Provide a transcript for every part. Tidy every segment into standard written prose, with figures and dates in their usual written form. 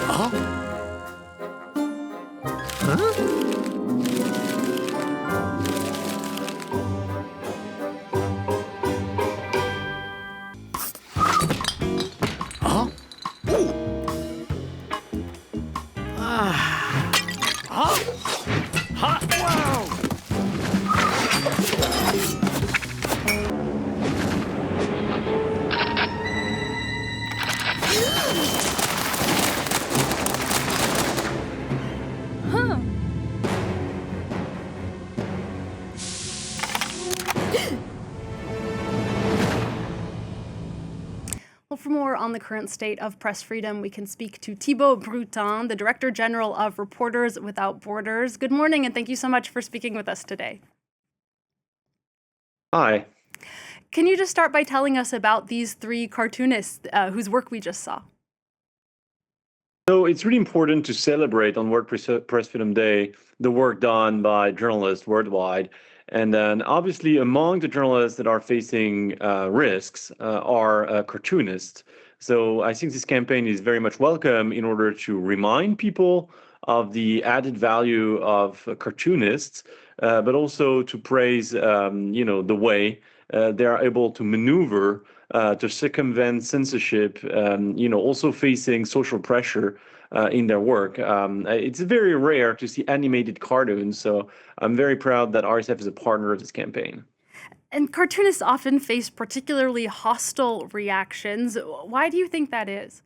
Huh? Huh? Huh? Ah. Huh? Huh? Wow! Huh. Well, for more on the current state of press freedom, we can speak to Thibaut Bruttin, the Director General of Reporters Without Borders. Good morning, and thank you so much for speaking with us today. Hi. Can you just start by telling us about these three cartoonists whose work we just saw? So it's really important to celebrate on World Press Freedom Day the work done by journalists worldwide. And then obviously among the journalists that are facing risks are cartoonists. So I think this campaign is very much welcome in order to remind people of the added value of cartoonists, but also to praise, the way they are able to maneuver to circumvent censorship, also facing social pressure in their work. It's very rare to see animated cartoons, so I'm very proud that RSF is a partner of this campaign. And cartoonists often face particularly hostile reactions. Why do you think that is?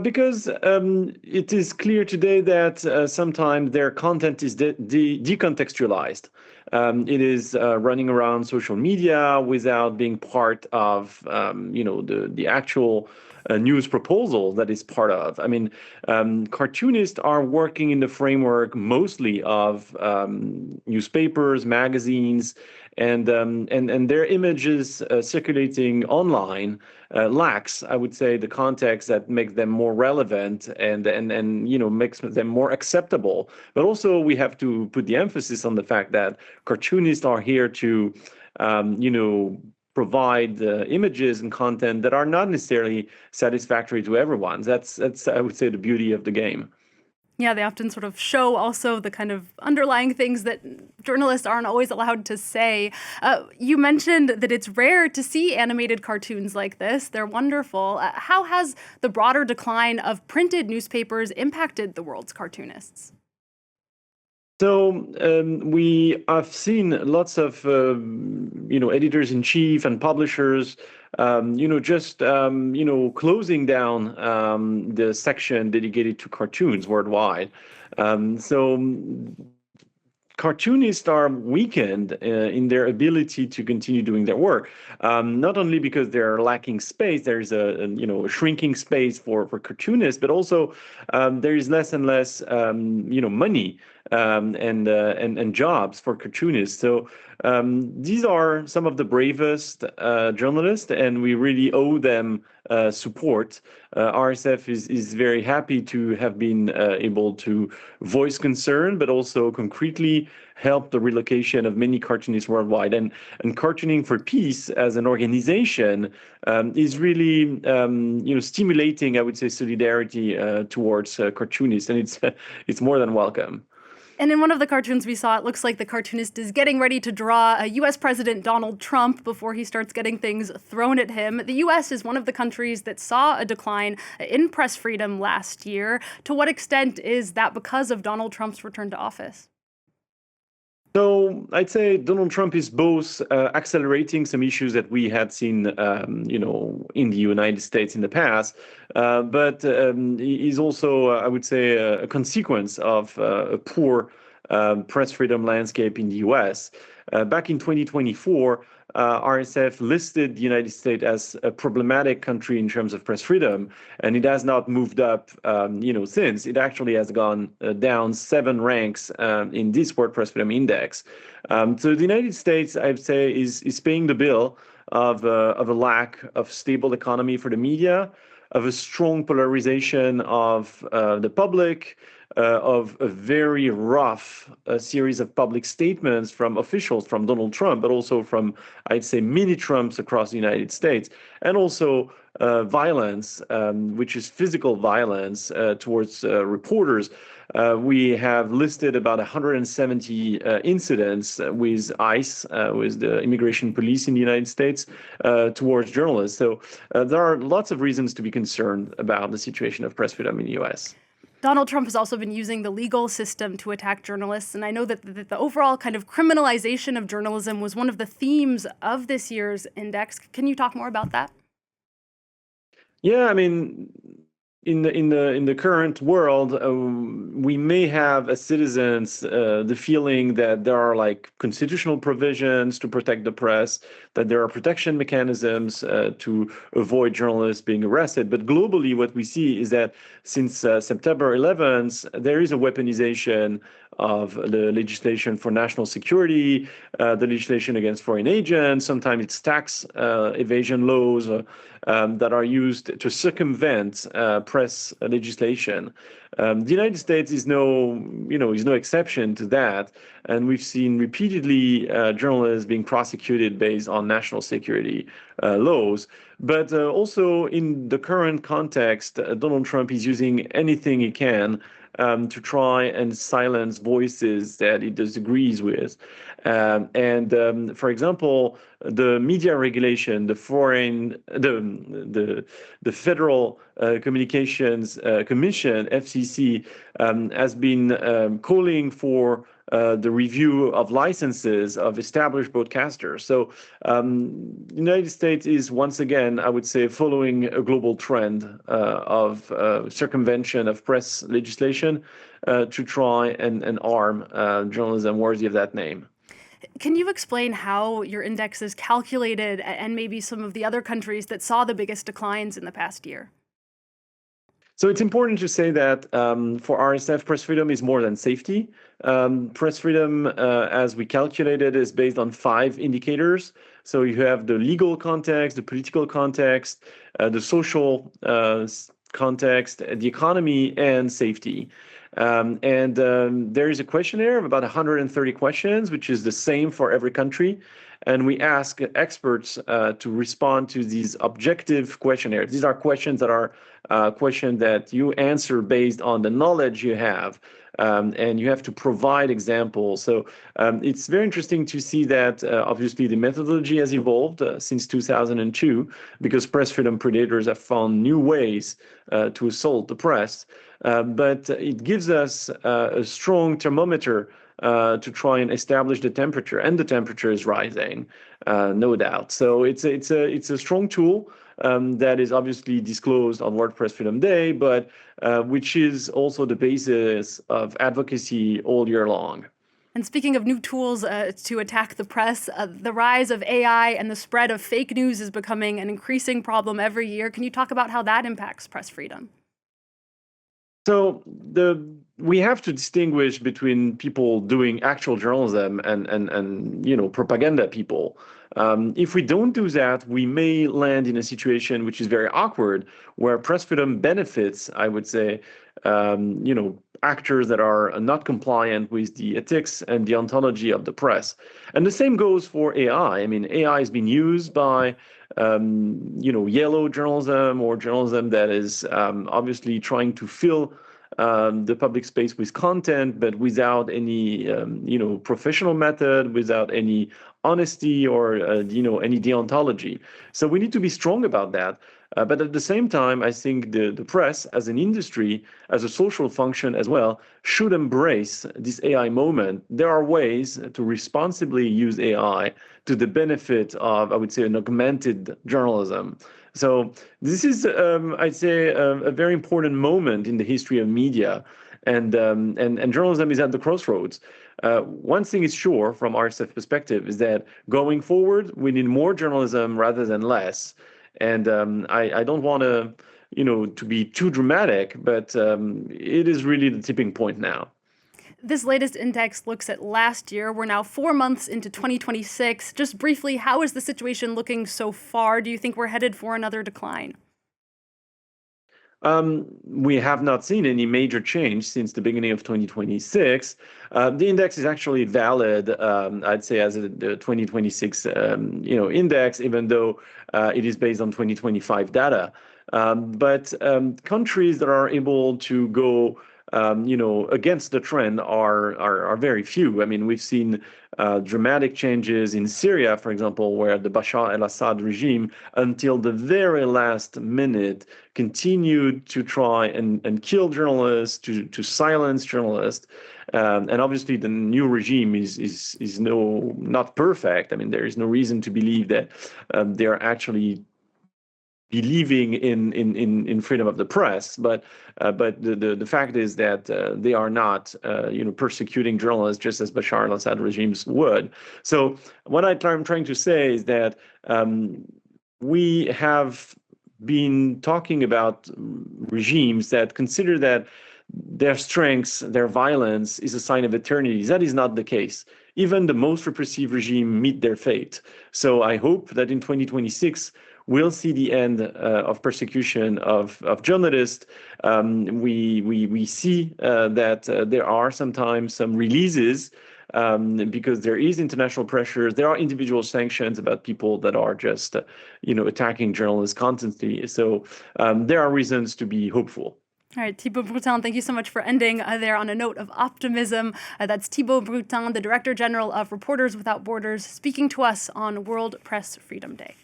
Because it is clear today that sometimes their content is decontextualized. It is running around social media without being part of, the actual news proposal that is part of. I mean, cartoonists are working in the framework mostly of newspapers, magazines, and their images circulating online lacks, I would say, the context that makes them more relevant and makes them more acceptable. But also we have to put the emphasis on the fact that cartoonists are here to provide images and content that are not necessarily satisfactory to everyone. That's I would say the beauty of the game. Yeah, they often sort of show also the kind of underlying things that journalists aren't always allowed to say. You mentioned that it's rare to see animated cartoons like this. They're wonderful. How has the broader decline of printed newspapers impacted the world's cartoonists? So we have seen lots of editors in chief and publishers, closing down the section dedicated to cartoons worldwide. So cartoonists are weakened in their ability to continue doing their work, not only because they're lacking space. There's a shrinking space for cartoonists, but also there is less and less money and jobs for cartoonists. So these are some of the bravest journalists, and we really owe them support. RSF is very happy to have been able to voice concern, but also concretely help the relocation of many cartoonists worldwide. And Cartooning for Peace as an organization is really stimulating, I would say, solidarity towards cartoonists, and it's more than welcome. And in one of the cartoons we saw, it looks like the cartoonist is getting ready to draw US President Donald Trump before he starts getting things thrown at him. The US is one of the countries that saw a decline in press freedom last year. To what extent is that because of Donald Trump's return to office? So I'd say Donald Trump is both accelerating some issues that we had seen, in the United States in the past, but he's also, I would say, a consequence of a poor press freedom landscape in the U.S. Back in 2024, RSF listed the United States as a problematic country in terms of press freedom, and it has not moved up, since. It actually has gone down 7 ranks in this World Press Freedom Index. So the United States, I'd say, is paying the bill of a lack of stable economy for the media, of a strong polarization of the public, of a very rough series of public statements from officials, from Donald Trump, but also from, I'd say, mini Trumps across the United States, and also violence, which is physical violence towards reporters. We have listed about 170 incidents with ICE, with the immigration police in the United States, towards journalists. So there are lots of reasons to be concerned about the situation of press freedom in the US. Donald Trump has also been using the legal system to attack journalists, and I know that the overall kind of criminalization of journalism was one of the themes of this year's index. Can you talk more about that? Yeah, I mean, in the current world, we may have as citizens the feeling that there are like constitutional provisions to protect the press, that there are protection mechanisms to avoid journalists being arrested. But globally, what we see is that since September 11th, there is a weaponization of the legislation for national security, the legislation against foreign agents. Sometimes it's tax evasion laws that are used to circumvent press legislation. The United States is no exception to that, and we've seen repeatedly journalists being prosecuted based on national security laws. But also in the current context, Donald Trump is using anything he can to try and silence voices that he disagrees with. For example, the media regulation, the Federal Communications Commission, FCC, has been calling for the review of licenses of established broadcasters. So the United States is once again, I would say, following a global trend of circumvention of press legislation to try and arm journalism worthy of that name. Can you explain how your index is calculated and maybe some of the other countries that saw the biggest declines in the past year? So it's important to say that for RSF, press freedom is more than safety. Press freedom, as we calculated, is based on 5 indicators. So you have the legal context, the political context, the social context, the economy, and safety. There is a questionnaire of about 130 questions, which is the same for every country. And we ask experts to respond to these objective questionnaires. These are questions that are questions that you answer based on the knowledge you have. And you have to provide examples. So it's very interesting to see that obviously the methodology has evolved since 2002 because press freedom predators have found new ways to assault the press. But it gives us a strong thermometer to try and establish the temperature, and the temperature is rising, no doubt. So it's a strong tool that is obviously disclosed on World Press Freedom Day, but which is also the basis of advocacy all year long. And speaking of new tools to attack the press, the rise of AI and the spread of fake news is becoming an increasing problem every year. Can you talk about how that impacts press freedom? So we have to distinguish between people doing actual journalism and propaganda people. If we don't do that, we may land in a situation which is very awkward, where press freedom benefits, I would say, actors that are not compliant with the ethics and the ontology of the press. And the same goes for AI. I mean, AI has been used by yellow journalism or journalism that is obviously trying to fill the public space with content, but without any professional method, without any honesty or any deontology. So we need to be strong about that. But at the same time, I think the press as an industry, as a social function as well, should embrace this AI moment. There are ways to responsibly use AI to the benefit of, I would say, an augmented journalism. So this is, I'd say, a very important moment in the history of media, and journalism is at the crossroads. One thing is sure from RSF perspective is that going forward, we need more journalism rather than less. And I don't want to be too dramatic, but it is really the tipping point now. This latest index looks at last year. We're now 4 months into 2026. Just briefly, how is the situation looking so far? Do you think we're headed for another decline? We have not seen any major change since the beginning of 2026. The index is actually valid, I'd say, as the 2026 index, even though it is based on 2025 data. But countries that are able to go against the trend are very few. I mean, we've seen dramatic changes in Syria, for example, where the Bashar al-Assad regime, until the very last minute, continued to try and kill journalists, to silence journalists. And obviously, the new regime is not perfect. I mean, there is no reason to believe that they are actually believing in freedom of the press, but the fact is that they are not persecuting journalists just as Bashar al-Assad regimes would. So what I'm trying to say is that we have been talking about regimes that consider that their strengths, their violence is a sign of eternity. That is not the case. Even the most repressive regime meet their fate. So I hope that in 2026, we'll see the end of persecution of journalists. We see that there are sometimes some releases because there is international pressure. There are individual sanctions about people that are just, attacking journalists constantly. So there are reasons to be hopeful. All right, Thibaut Bruttin, thank you so much for ending there on a note of optimism. That's Thibaut Bruttin, the Director General of Reporters Without Borders, speaking to us on World Press Freedom Day.